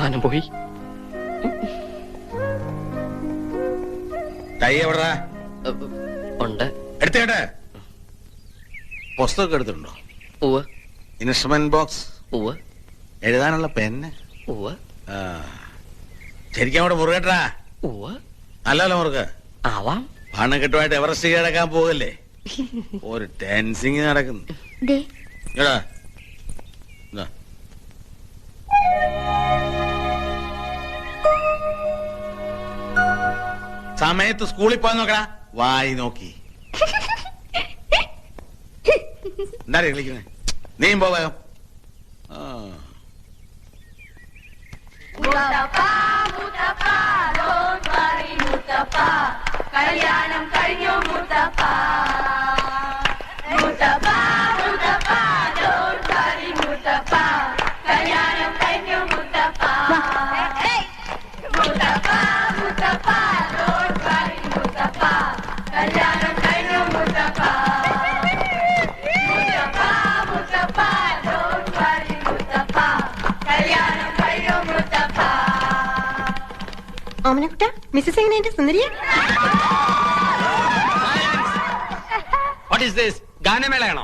സാധനം പോയി. ടൈ എവിടാ? ഉണ്ട്. എടുത്തേട്ടെ. പുസ്തകം എടുത്തിട്ടുണ്ടോ? ഉവ്വ്. Instrument box? ഉവ്വ്. എഴുതാനുള്ള പെന്ന്? ഉവ്വ്. ശരിക്കും അവിടെ മുറുകട്ടാ? ഉവ്വ്. നല്ലല്ലോ മുറുക. ആവാം. പണക്കെട്ടുമായിട്ട് എവറസ്റ്റ് കിടക്കാൻ പോകല്ലേ? ഒരു ടെൻസിങ് നടക്കുന്നു. എടാ സമയത്ത് സ്കൂളിൽ പോയി നോക്കടാ. വായി നോക്കി എന്താ കളിക്കുന്നേ? നീയും പോകാം. കല്യാണം കഴിഞ്ഞു മുത്തപ്പ. മുത്തപ്പ മുത്തപ്പ ഡോണ്ട് വറി മുത്തപ്പ. കല്യാണം കഴിഞ്ഞു മുത്തപ്പ. മുത്തപ്പ മുത്തപ്പ ഡോണ്ട് വറി മുത്തപ്പ. കല്യാണം കഴിഞ്ഞു മുത്തപ്പ. മുത്തപ്പ മുത്തപ്പ ഡോണ്ട് വറി മുത്തപ്പ. കല്യാണം കഴിഞ്ഞു മുത്തപ്പ. ഓമനക്കുട്ട, മിസ്സസ് എങ്ങനെയുണ്ട്? സുന്ദരിയ? What is this? ഗാനമേളയാണോ?